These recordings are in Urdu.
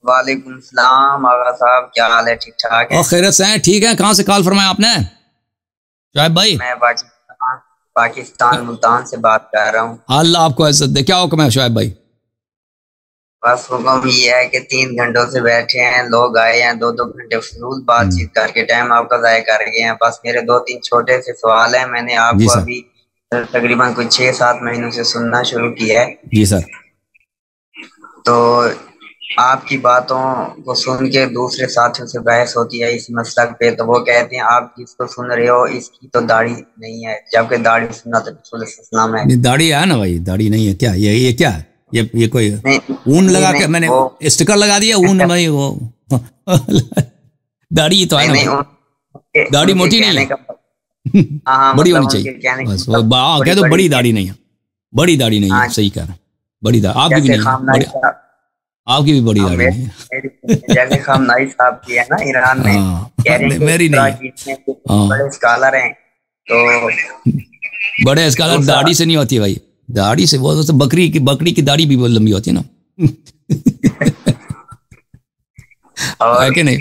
وعلیکم السلام آغا صاحب، کیا حال ہے؟ ٹھیک ٹھاک ہے؟ اور خیرت سے ہیں؟ ٹھیک ہے. کہاں سے کال فرمایا آپ نے شعیب بھائی؟ میں پاکستان ملتان سے بات کر رہا ہوں. اللہ آپ کو عزت دے. کیا حکم ہے شعیب بھائی؟ بس حکم یہ ہے کہ 3 گھنٹوں سے بیٹھے ہیں، لوگ آئے ہیں 2 گھنٹے فضول بات چیت کر کے ٹائم آپ کا ضائع کر گئے ہیں. بس میرے 2-3 چھوٹے سے سوال ہیں. میں نے آپ جی کو سر. ابھی تقریباً کوئی 6-7 مہینوں سے سننا شروع کیا ہے. جی سر. تو آپ کی باتوں کو سن کے دوسرے ساتھیوں سے بحث ہوتی ہے اس مسلک پہ، تو وہ کہتے ہیں آپ جس کو سن رہے ہو اس کی تو داڑھی نہیں ہے، جبکہ داڑھی سننا تو رسول اسلام ہے. داڑھی ہے نا بھائی، داڑھی نہیں ہے کیا؟ یہ کیا ہے؟ یہ کوئی اون لگا کے میں نے اسٹیکر لگا دیا اون بھائی، وہ داڑھی تو ہے نا بھائی. داڑھی موٹی نہیں ہے، بڑی ہونی چاہیے بس. کہہ دو بڑی داڑھی نہیں ہے، بڑی داڑھی نہیں ہے. صحیح کہہ رہا ہوں، بڑی داڑھی آپ کی بھی نہیں ہے، آپ کی بھی بڑی داڑھی نہیں ہے. جیسے خامنائی صاحب کی ہے نا ایران میں، کہہ رہے ہیں میری نہیں ہے. بڑے اسکالر ہیں تو بڑے اسکالر داڑھی سے نہیں ہوتی بھائی، داڑھی سے وہ بکری کی داڑھی بھی بہت لمبی ہوتی ہے نا. ہے کہ نہیں؟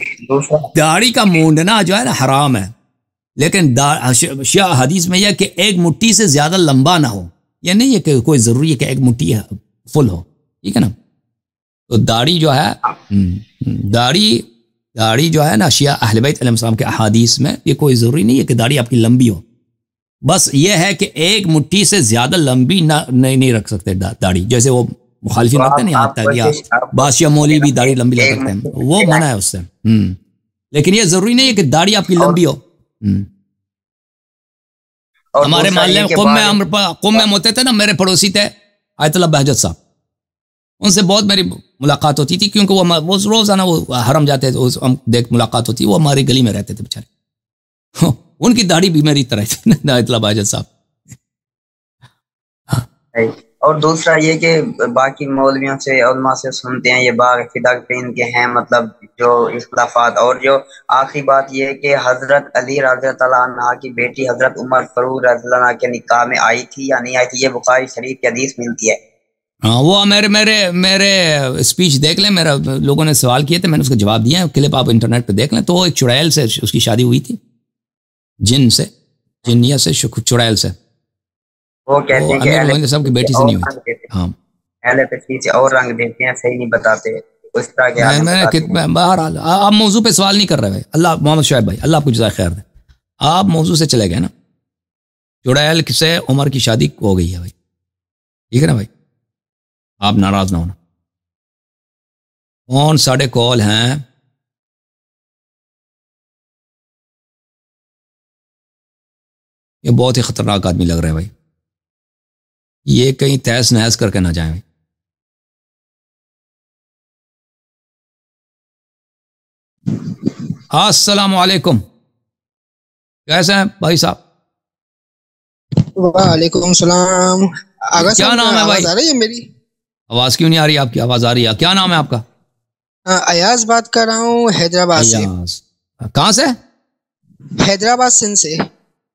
داڑھی کا مونڈنا جو ہے نا حرام ہے، لیکن حدیث میں یہ کہ ایک مٹھی سے زیادہ لمبا نہ ہو. یہ نہیں ہے کہ کوئی ضروری ہے کہ ایک مٹھی فل ہو، ٹھیک ہے نا. تو داڑھی جو ہے داڑھی جو ہے نا شیعہ اہل بیت علیہ السلام کے احادیث میں یہ کوئی ضروری نہیں ہے کہ داڑھی آپ کی لمبی ہو. بس یہ ہے کہ ایک مٹھی سے زیادہ لمبی نہیں رکھ سکتے داڑھی. جیسے وہ مخالفین رکھتے ہیں نا یہاں تک، یا بادشاہ مولی بھی داڑھی لمبی رکھتے ہیں، وہ منع ہے اس سے. لیکن یہ ضروری نہیں ہے کہ داڑھی آپ کی لمبی ہو. ہمارے محلے میں قم میں ہوتے تھے نا، میرے پڑوسی تھے آیت اللہ بہجت صاحب، ان سے بہت میری ملاقات ہوتی تھی، کیونکہ وہ روزانہ وہ حرم جاتے تھے، ہم دیکھ ملاقات ہوتی. وہ ہماری گلی میں رہتے تھے بیچارے، ان کی داڑھی بھی میری طرح تھی آیت اللہ بہجت صاحب. اور دوسرا یہ کہ باقی مولویوں سے علماء سے سنتے ہیں یہ باغ فدا پین کے ہیں، مطلب جو اختلافات. اور جو آخری بات یہ ہے کہ حضرت علی رضی اللہ عنہ کی بیٹی حضرت عمر فاروق رضی اللہ عنہ کے نکاح میں آئی تھی یا نہیں آئی تھی، یہ بخاری شریف کی حدیث ملتی ہے. ہاں، وہ میرے اسپیچ دیکھ لیں، میرا لوگوں نے سوال کیے تھے، میں نے اس کا جواب دیا ہے. کلپ آپ انٹرنیٹ پہ دیکھ لیں. تو وہ ایک چڑیل سے اس کی شادی ہوئی تھی، جنیا سے چڑیل سے. وہ کہتے ہیں کہ امیر محمد صاحب کی بیٹی سے نہیں ہوئی تھی. ہاں، اہل تشیع سے اور رنگ دیتے ہیں، صحیح نہیں بتاتے اس طرح کے. بہرحال آپ موضوع پہ سوال نہیں کر رہے بھائی. اللہ محمد شعیب بھائی، اللہ آپ کو جزائے خیر دے. آپ موضوع سے چلے گئے نا. چڑیل سے عمر کی شادی ہو گئی ہے بھائی، ٹھیک ہے نا بھائی، آپ ناراض نہ ہونا. کون ساڑھے کال ہیں؟ یہ بہت ہی خطرناک آدمی لگ رہے ہیں بھائی، یہ کہیں تہس نہس کر کے نہ جائیں بھائی. السلام علیکم، کیسے ہیں بھائی صاحب؟ وعلیکم السلام. کیا نام ہے بھائی؟ آ رہی ہے میری آواز کیوں نہیں آ رہی؟ آپ کی آواز آ رہی ہے. کیا نام ہے آپ کا؟ ایاز بات کر رہا ہوں حیدرآباد سے. کہاں سے؟ حیدرآباد سندھ سے.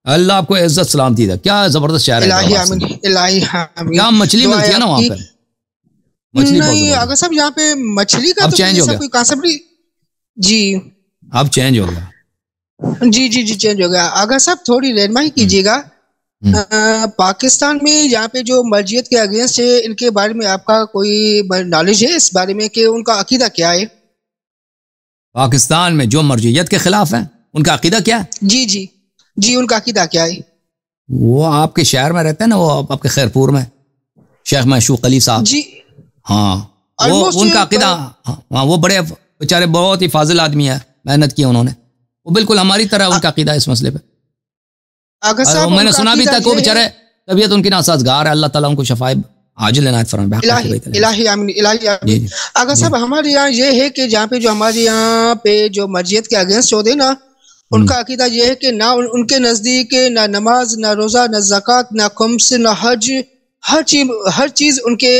اللہ آپ کو عزت سلامتی دے. کیا زبردست شہر ہے الہی آمین، الہی آمین. کیا مچھلی ملتی ہے نا وہاں پہ؟ نہیں اگر صاحب یہاں پہ مچھلی کا تو ایسا کوئی کانسیپٹ نہیں. جی اب چینج ہو گیا. جی چینج ہو گیا. اگر صاحب تھوڑی رہنمائی کیجیے گا. پاکستان میں یہاں پہ جو مرجعیت کے اگینسٹ ہے، ان کے بارے میں آپ کا کوئی نالج ہے اس بارے میں کہ ان کا عقیدہ کیا ہے؟ پاکستان میں جو مرجعیت کے خلاف ہیں ان کا عقیدہ کیا ہے؟ جی ان کا عقیدہ کیا ہے؟ وہ آپ کے شہر میں رہتے ہیں نا، وہ آپ کے خیرپور میں، شیخ معشوق علی صاحب. جی ہاں، وہ ان کا عقیدہ، ہاں وہ بڑے بیچارے بہت ہی فاضل آدمی ہے، محنت کی انہوں نے. وہ بالکل ہماری طرح ان کا عقیدہ ہے اس مسئلے پہ. میں نے سنا بھی تک وہ بیچارے طبیعت ان کی ناسازگار ہے، اللہ تعالیٰ ان کو شفائے عاجل عنایت فرمائے. الہی آمین. اگر صاحب ہمارے یہاں یہ ہے کہ جہاں پہ جو ہمارے یہاں پہ جو مرجعیت کے اگینسٹ ہوتے ہیں نا، ان کا عقیدہ یہ ہے کہ نہ ان کے نزدیک نہ نماز، نہ روزہ، نہ زکوٰۃ، نہ خمس، نہ حج، ہر چیز ان کے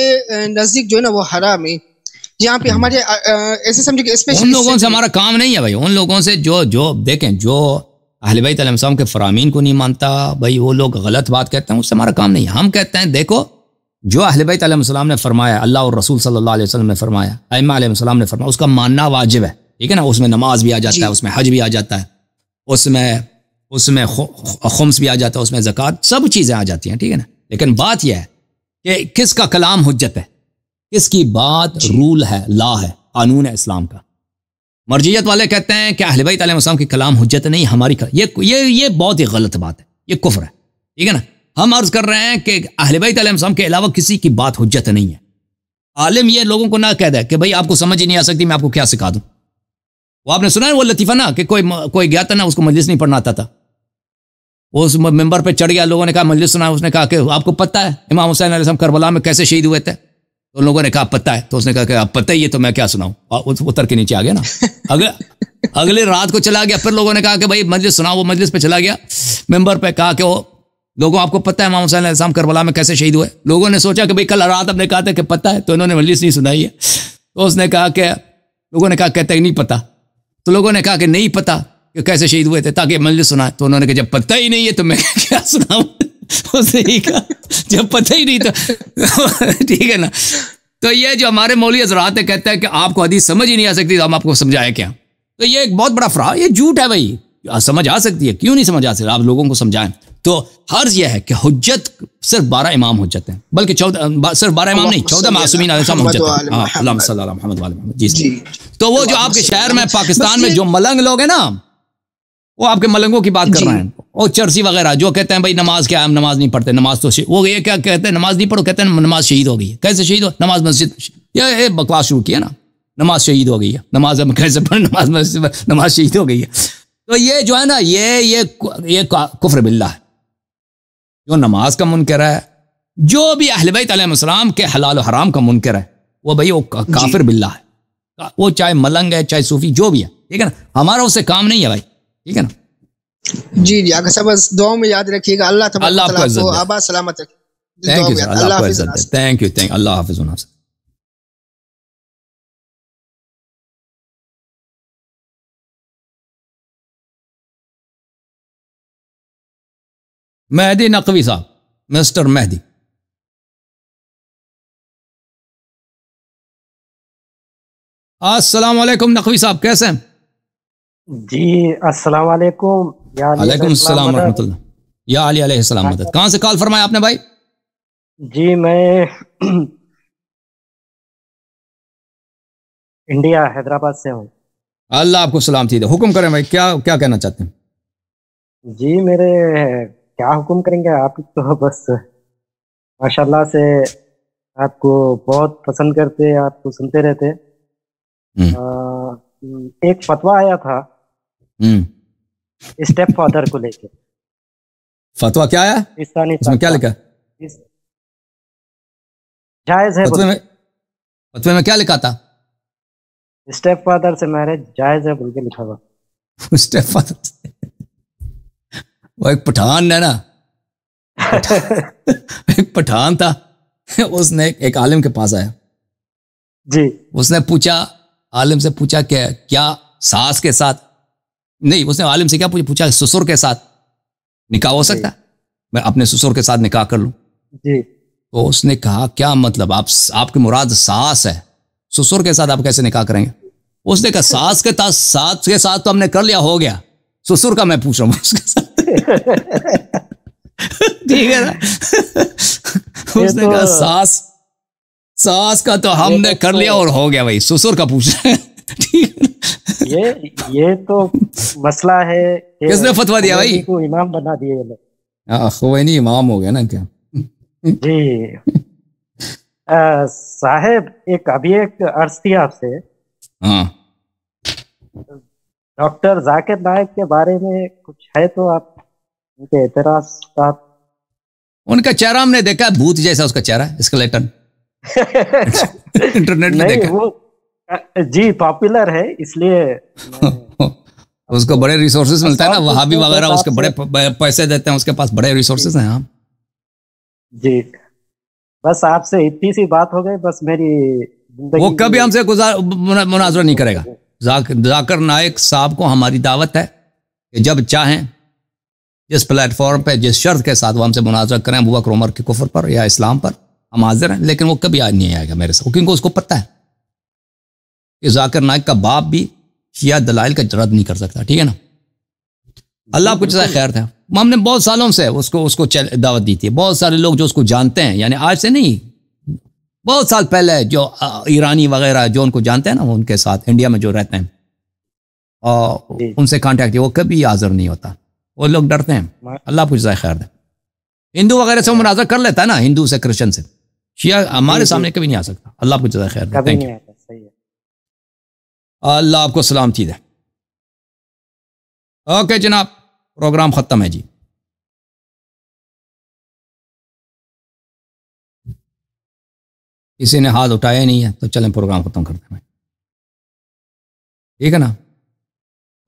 نزدیک جو ہے نا وہ حرام ہے. یہاں پہ ہمارے ایسے سمجھے کہ ان لوگوں سے ہمارا کام نہیں ہے بھائی. ان لوگوں سے جو دیکھیں، جو اہل بیت علیہ السلام کے فرامین کو نہیں مانتا بھائی، وہ لوگ غلط بات کہتے ہیں، اس سے ہمارا کام نہیں ہے. ہم کہتے ہیں دیکھو جو اہل بیت علیہ السلام نے فرمایا، اللہ اور رسول صلی اللہ علیہ وسلم نے فرمایا، ائمہ علیہ السلام نے فرمایا، اس کا ماننا واجب ہے، ٹھیک ہے نا. اس میں نماز بھی آ جاتا ہے، اس میں حج بھی آ جاتا ہے، اس میں خمس بھی آ جاتا ہے، اس میں زکوٰۃ، سب چیزیں آ جاتی ہیں، ٹھیک ہے نا. لیکن بات یہ ہے کہ کس کا کلام حجت ہے، کس کی بات رول ہے، لا ہے، قانون ہے اسلام کا. مرجعیت والے کہتے ہیں کہ اہل بیت علیہ السلام کی کلام حجت نہیں، ہماری یہ بہت ہی غلط بات ہے، یہ کفر ہے، ٹھیک ہے نا. ہم عرض کر رہے ہیں کہ اہل بیت علیہ السلام کے علاوہ کسی کی بات حجت نہیں ہے. عالم یہ لوگوں کو نہ کہہ دے کہ بھائی آپ کو سمجھ ہی نہیں آ سکتی، میں آپ کو کیا سکھا دوں. وہ آپ نے سنا ہے وہ لطیفہ نا کہ کوئی گیا تھا نا، اس کو مجلس نہیں پڑھنا آتا تھا، وہ اس ممبر پہ چڑھ گیا، لوگوں نے کہا مجلس سنا، اس نے کہا کہ آپ کو پتہ ہے امام حسین علیہ السلام کربلا میں کیسے شہید ہوئے تھے؟ تو لوگوں نے کہا پتہ ہے. تو اس نے کہا کہ آپ پتہ ہی ہے تو میں کیا سناؤں، اتر کے نیچے آ گیا نا. اگلے رات کو چلا گیا، پھر لوگوں نے کہا کہ بھائی مجلس سنا، وہ مجلس پہ چلا گیا، ممبر پہ کہا کہ وہ لوگوں آپ کو پتہ ہے امام حسین علیہ السلام کربلا میں کیسے شہید ہوئے؟ لوگوں نے سوچا کہ بھائی کل رات آپ نے کہا تھا کہ پتہ ہے، تو انہوں نے مجلس نہیں سنائی ہے. تو اس نے کہا کہ لوگوں نے کہا کہتے نہیں پتہ. تو لوگوں نے کہا کہ نہیں پتہ کہ کیسے شہید ہوئے تھے تاکہ مجلس سنائے. تو انہوں نے کہا جب پتہ ہی نہیں ہے تو میں کیا سناؤں. اس نے کہا جب پتہ ہی نہیں تو ٹھیک ہے نا. تو یہ جو ہمارے مولوی حضرات کہتے ہیں کہ آپ کو حدیث سمجھ ہی نہیں آ سکتی تو ہم آپ کو سمجھائے کیا، تو یہ ایک بہت بڑا فراڈ، یہ جھوٹ ہے بھائی. سمجھ آ سکتی ہے، کیوں نہیں سمجھ آ سکتی، آپ لوگوں کو سمجھائیں. تو حرض یہ ہے کہ حجت صرف 12 امام حجت ہیں، بلکہ صرف 12 امام نہیں، 14 معصومین علیہ السلام حجت ہیں. اللہم صلی اللہ محمد وعلی محمد. جی. تو وہ جو آپ کے شہر میں پاکستان میں جو ملنگ لوگ ہیں نا، وہ آپ کے ملنگوں کی بات کر رہے ہیں، اور چرسی وغیرہ جو کہتے ہیں بھائی نماز کیا ہے، ہم نماز نہیں پڑھتے، نماز تو وہ یہ کیا کہتے ہیں، نماز نہیں پڑھو، کہتے ہیں نماز شہید ہو گئی ہے. کیسے شہید ہو؟ نماز مسجد، یہ بکواس شروع کیا نا، نماز شہید ہو گئی ہے، نماز ہم کیسے پڑھ، نماز مسجد، نماز شہید ہو گئی ہے. تو یہ جو ہے نا یہ کفر باللہ ہے. جو نماز کا منکر ہے، جو بھی اہل بیت علیہ السلام کے حلال و حرام کا منکر ہے، وہ بھائی وہ کافر باللہ ہے، وہ چاہے ملنگ ہے چاہے صوفی جو بھی ہے، ٹھیک ہے نا. ہمارا اس سے کام نہیں ہے بھائی، ٹھیک ہے نا. جی آقا صاحب بس دعاؤں میں یاد رکھیے گا. اللہ تبارک و تعالیٰ کو آباد سلامت رکھے. تھینک یو سر، اللہ کو عزت دے. تھینک یو، اللہ حافظ. مہدی نقوی صاحب، مسٹر مہدی. السلام علیکم نقوی صاحب، کیسے ہیں؟ جی السلام علیکم. وعلیکم السلام ورحمۃ اللہ. یا علی علیہ السلام مدد. کہاں سے کال فرمایا آپ نے بھائی؟ جی میں انڈیا حیدرآباد سے ہوں. اللہ آپ کو سلامتی دے. حکم کریں بھائی، کیا کہنا چاہتے ہیں؟ جی میرے کیا حکم کریں گے، آپ تو بس ماشاءاللہ سے آپ کو بہت پسند کرتے، آپ کو سنتے رہتے. ایک فتویٰ آیا تھا اسٹیپ فادر کو لے کے. فتویٰ کیا آیا؟ اس میں کیا لکھا؟ جائز ہے. فتوے میں کیا لکھا تھا؟ اسٹیپ فادر سے میرج جائز ہے بول کے لکھا ہوا. اسٹیپ فادر وہ ایک پٹھان ہے نا، ایک پٹھان تھا، اس نے ایک عالم کے پاس آیا جی. اس نے پوچھا، عالم سے پوچھا کہ کیا ساس کے ساتھ نہیں، اس نے عالم سے کیا پوچھا سسر کے ساتھ نکاح ہو سکتا ہے؟ میں اپنے سسر کے ساتھ نکاح کر لوں؟ جی. تو اس نے کہا کیا مطلب، آپ کی مراد ساس ہے، سسر کے ساتھ آپ کیسے نکاح کریں گے؟ اس نے کہا ساس کے ساتھ تو ہم نے کر لیا، ہو گیا، سسر کا میں پوچھ رہا ہوں اس کے ساتھ. ٹھیک ہے نا. اس نے کہا ساس کا تو ہم نے کر لیا اور ہو گیا، بھائی سسر کا پوچھ رہے ہیں. یہ تو مسئلہ ہے. کس نے فتویٰ دیا بھائی؟ امام بنا دیے لوگ. خوینی امام ہو گیا نا کیا؟ جی صاحب ابھی ایک عرض تھی آپ سے. ہاں ڈاکٹر ذاکر نائک کے بارے میں کچھ ہے تو آپ ان کے اعتراضات. ان کا چہرہ ہم نے دیکھا، بھوت جیسا اس کا چہرہ، اسکلیٹن. انٹرنیٹ میں دیکھا وہ جی پاپولر ہے اس لیے اس کو بڑے ریسورسز ملتا ہے نا، وہابی وغیرہ اس کے بڑے پیسے دیتے ہیں، اس کے پاس بڑے ریسورسز ہیں. ہاں جی بس آپ سے اتنی سی بات ہو گئی، بس میری وہ کبھی ہم سے مناظرہ نہیں کرے گا. ذاکر نائک صاحب کو ہماری دعوت ہے کہ جب چاہیں جس پلیٹ فارم پہ جس شرط کے ساتھ وہ ہم سے مناظرہ کریں، ابو بکر عمر کے کفر پر یا اسلام پر، ہم حاضر ہیں، لیکن وہ کبھی آج نہیں آئے گا میرے ساتھ، کیونکہ اس کو پتہ ہے کہ ذاکر نائک کا باپ بھی شیعہ دلائل کا رد نہیں کر سکتا. ٹھیک ہے نا. اللہ آپ کو جزائے خیر تھا. ہم نے بہت سالوں سے اس کو دعوت دی تھی. بہت سارے لوگ جو اس کو جانتے ہیں، یعنی آج سے نہیں، بہت سال پہلے جو ایرانی وغیرہ جو ان کو جانتے ہیں نا، وہ ان کے ساتھ انڈیا میں جو رہتے ہیں اور ان سے کانٹیکٹ، وہ کبھی حاضر نہیں ہوتا. وہ لوگ ڈرتے ہیں. اللہ آپ کو جزائے خیر دے. ہندو وغیرہ سے وہ مناظر کر لیتا ہے نا، ہندو سے کرسچن سے. شیعہ ہمارے سامنے کبھی نہیں آ سکتا. اللہ آپ کو جزائے خیر دے. Thank you. اللہ آپ کو سلامتی دے. اوکے جناب، پروگرام ختم ہے جی. کسی نے ہاتھ اٹھایا نہیں ہے تو چلیں پروگرام ختم کرتے ہیں. ٹھیک ہے نا.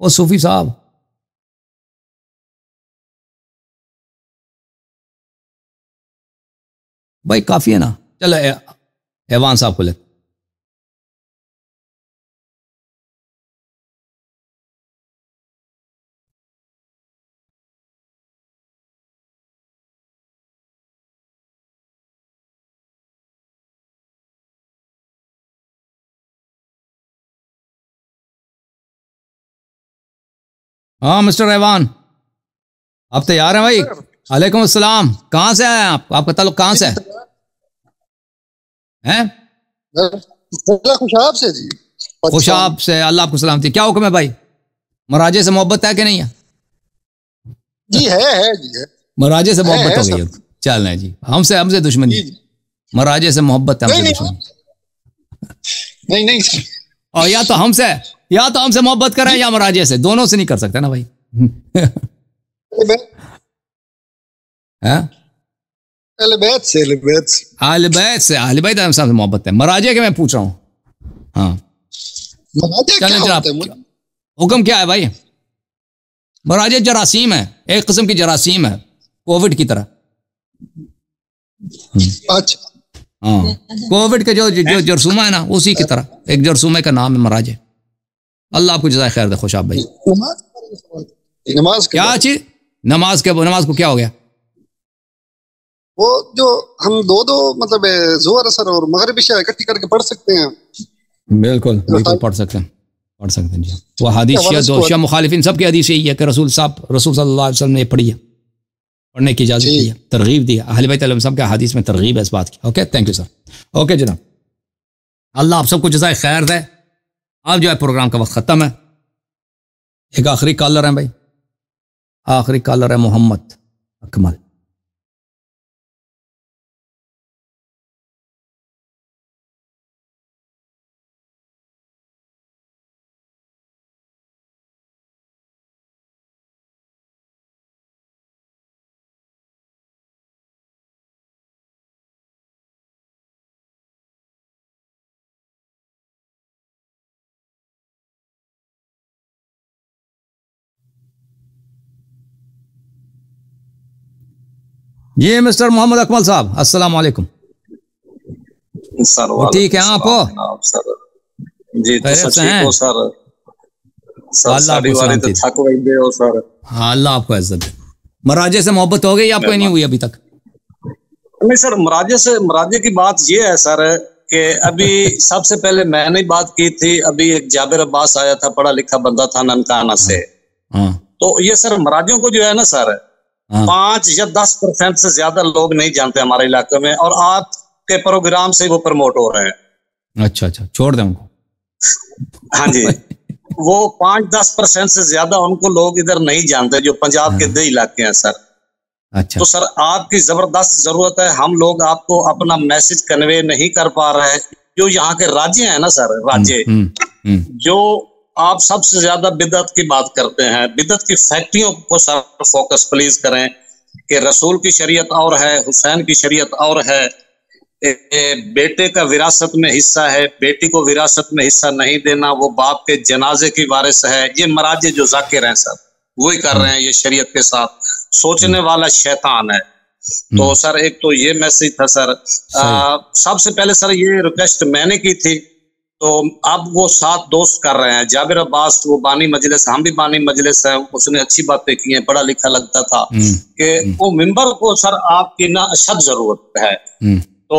وہ صوفی صاحب بھائی کافی ہے نا. چلو ایوان صاحب کو لے. ہاں مسٹر ایوان، آپ تیار ہیں بھائی؟ وعلیکم السلام. کہاں سے آئے آپ؟ آپ کا تعلق کہاں سے ہے؟ خوشاب سے جی. خوشاب سے. اللہ آپ کو سلامتی. کیا حکم ہے بھائی؟ مراجے سے محبت ہے کہ نہیں ہے؟ جی ہے جی ہے. مراجے سے محبت ہو گئی ہے. چل رہے جی. ہم سے دشمنی. مراجے سے محبت ہے، ہم سے دشمنی نہیں. اور یا تو ہم سے محبت کریں یا مراجے سے، دونوں سے نہیں کر سکتے نا بھائی. اہل بیت سے محبت ہے. مراجے کے میں پوچھ رہا ہوں. ہاں چلیں جناب، حکم کیا ہے بھائی؟ مراجے جراثیم ہے، ایک قسم کی جراثیم ہے، کووڈ کی طرح. اچھا. ہاں کووڈ کے جو جرثومہ ہے نا، اسی کی طرح ایک جرثومے کا نام ہے مراجے. اللہ آپ کو جزائے خیر دے. خوشاب بھائی نماز کیا چیز؟ نماز کو کیا ہو گیا؟ وہ جو ہم دو مطلب ظہر اثر اور مغرب عشاء اکٹھی کر کے پڑھ سکتے ہیں. بالکل پڑھ سکتے ہیں جی. وہ حدیث شیعہ مخالفین سب کی حدیث یہی ہے کہ رسول صلی اللہ علیہ وسلم نے پڑھی ہے، پڑھنے کی اجازت دی ہے، ترغیب دی ہے. اہل بیت علیہ السلام کے حدیث میں ترغیب ہے اس بات کی. Okay thank you sir. Okay جناب، اللہ آپ سب کو جزائے خیر دے. اب جو ہے پروگرام کا وقت ختم ہے. ایک آخری کالر ہیں بھائی، آخری کالر ہے محمد اکمل. جی مسٹر محمد اکمل صاحب، السلام علیکم. ٹھیک ہے آپ ہو؟ جی سر. ہاں اللہ آپ کو عزت دے. مراجے سے محبت ہو گئی آپ کو؟ نہیں ہوئی ابھی تک؟ نہیں سر، مراجے کی بات یہ ہے سر کہ ابھی سب سے پہلے میں نے بات کی تھی. ابھی ایک جابر عباس آیا تھا، پڑھا لکھا بندہ تھا ننکانہ سے. تو یہ سر مراجوں کو جو ہے نا سر 5 یا 10% سے زیادہ لوگ نہیں جانتے ہمارے علاقے میں، اور آپ کے پروگرام سے وہ پروموٹ ہو رہے ہیں. اچھا چھوڑ دیں ان کو. ہاں جی. وہ 5-10% سے زیادہ ان کو لوگ ادھر نہیں جانتے جو پنجاب کے دیہی علاقے ہیں سر. اچھا. تو سر آپ کی زبردست ضرورت ہے. ہم لوگ آپ کو اپنا میسج کنوے نہیں کر پا رہے ہیں. جو یہاں کے راجے ہیں نا سر، راجے جو آپ سب سے زیادہ بدعت کی بات کرتے ہیں، بدعت کی فیکٹریوں کو سر فوکس پلیز کریں کہ رسول کی شریعت اور ہے، حسین کی شریعت اور ہے. بیٹے کا وراثت میں حصہ ہے، بیٹی کو وراثت میں حصہ نہیں دینا، وہ باپ کے جنازے کی وارث ہے. یہ مراجے جو ذاکر ہیں سر وہی کر رہے ہیں یہ شریعت کے ساتھ. سوچنے والا شیطان ہے. تو سر ایک تو یہ میسج تھا سر. سب سے پہلے سر یہ ریکویسٹ میں نے کی تھی، تو اب وہ 7 دوست کر رہے ہیں. جابر عباس وہ بانی مجلس، ہم بھی بانی مجلس ہیں، اس نے اچھی باتیں کی ہیں، پڑھا لکھا لگتا تھا کہ وہ ممبر کو سر آپ کی نا اشد ضرورت ہے. تو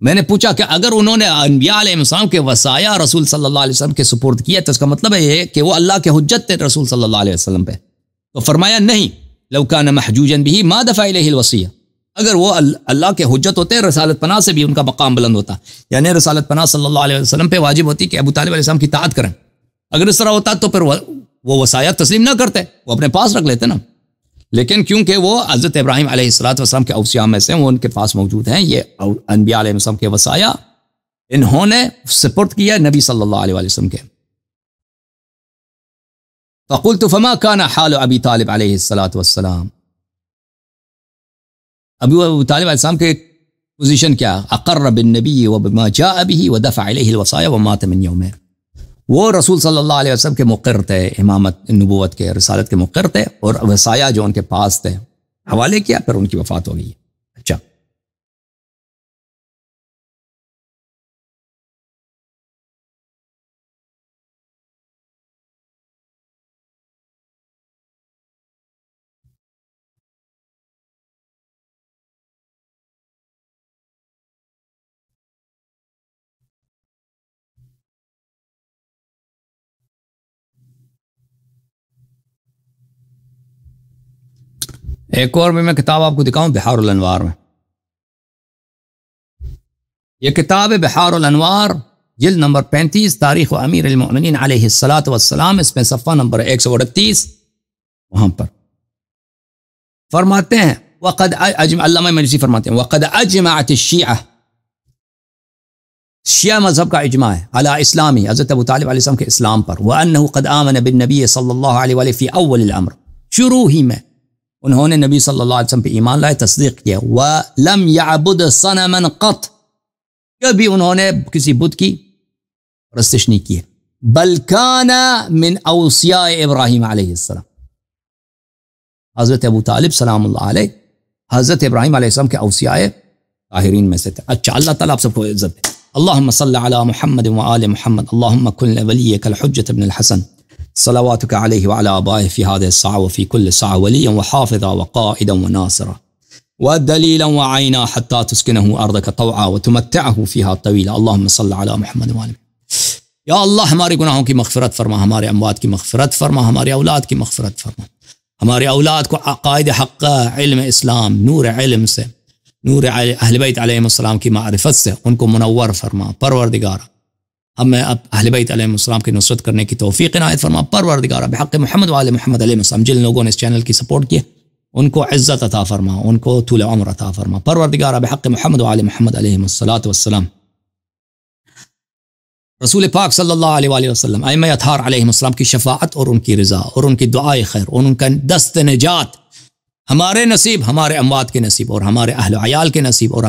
میں نے پوچھا کہ اگر انہوں نے انبیاء علیہ السلام کے وصایا رسول صلی اللہ علیہ وسلم کے سپرد کیا تو اس کا مطلب ہے یہ کہ وہ اللہ کے حجت تھے رسول صلی اللہ علیہ وسلم پہ. تو فرمایا نہیں، لو کان محجوجا به ما دفع الیہ الوصیہ، اگر وہ اللہ کے حجت ہوتے رسالت پناہ سے بھی ان کا مقام بلند ہوتا، یعنی رسالت پناہ صلی اللہ علیہ وسلم پہ واجب ہوتی کہ ابو طالب علیہ السلام کی اطاعت کریں. اگر اس طرح ہوتا تو پھر وہ وصایا تسلیم نہ کرتے، وہ اپنے پاس رکھ لیتے نا. لیکن کیونکہ وہ حضرت ابراہیم علیہ السلام کے اوصیاء میں سے وہ ان کے پاس موجود ہیں، یہ انبیاء علیہ السلام کے وصایا انہوں نے سپرد کیا نبی صلی اللہ علیہ وسلم کے. فقلت فما كان حال ابی طالب علیہ السلام، ابو طالب علیہ السلام کے پوزیشن کیا؟ اقر بالنبی وبما جاء به ودفع الیہ الوصایا ومات من یومه، وہ رسول صلی اللہ علیہ وسلم کے مقر تھے، امامت نبوت کے رسالت کے مقر تھے، اور وصایا جو ان کے پاس تھے حوالے کیا، پھر ان کی وفات ہو گئی. اچھا، ایک اور بھی میں کتاب آپ کو دکھاؤں بحار الانوار میں. یہ کتاب بحار الانوار جلد نمبر 35 تاریخ امیر المؤمنین علیہ السلام، اس میں صفحہ نمبر 138 وہاں پر فرماتے ہیں وقد علامہ مجلسی فرماتے ہیں وقد اجمعت الشیعہ، شیعہ مذہب کا اجماع ہے، علی اسلامی، حضرت ابو طالب علیہ السلام کے اسلام پر، وانہ قد آمن بالنبی صلی اللہ علیہ وآلہ فی اول الامر، شروع ہی میں انہوں نے نبی صلی اللہ علیہ وسلم پہ ایمان لائے، تصدیق کیا. وَلَمْ يَعْبُدْ صَنَمًا قَطْ، کبھی انہوں نے کسی بت کی پرستش نہیں کی. بَلْ كَانَ مِنْ أَوْصِيَاءِ ابراہیم علیہ السلام، حضرت ابو طالب سلام اللہ علیہ حضرت ابراہیم علیہ السلام کے اوصیاء طاہرین میں سے تھے. اچھا، اللہ تعالیٰ آپ سب کو عزت دے. اللہم صلی علی محمد وآل محمد، اللہم کن ولیک الحجۃ ابن الحسن صلواتك عليه وعلى آبائه في هذه الساعة وفي كل ساعة وليا وحافظا وقائدا وناصرا ودليلا وعينا حتى تسكنه أرضك طوعا وتمتعه فيها طويلا. اللهم صل على محمد وآل محمد. یا اللہ ہمارے گناہوں کی مغفرت فرما، ہمارے اموات کی مغفرت فرما، ہمارے اولاد کی مغفرت فرما، ہمارے اولاد کو عقائد حق، علم اسلام، نور علم سے، نور اہل بیت علیہ السلام کی معرفت سے ان کو منور فرما. پروردگار ہمیں اب اہل بیت علیہ السلام کی نصرت کرنے کی توفیق عنایت فرما. پروردگار بحق محمد وآل محمد علیہ السلام جن لوگوں نے اس چینل کی سپورٹ کی ان کو عزت عطا فرما، ان کو طول عمر عطا فرما. پروردگار بحق محمد وآل محمد علیہ السلام رسول پاک صلی اللہ علیہ وآلہ وسلم، ائمہ اطہار علیہ السلام کی شفاعت اور ان کی رضا اور ان کی دعائے خیر اور ان کا دست نجات ہمارے نصیب، ہمارے اموات کے نصیب اور ہمارے اہل و عیال کے نصیب اور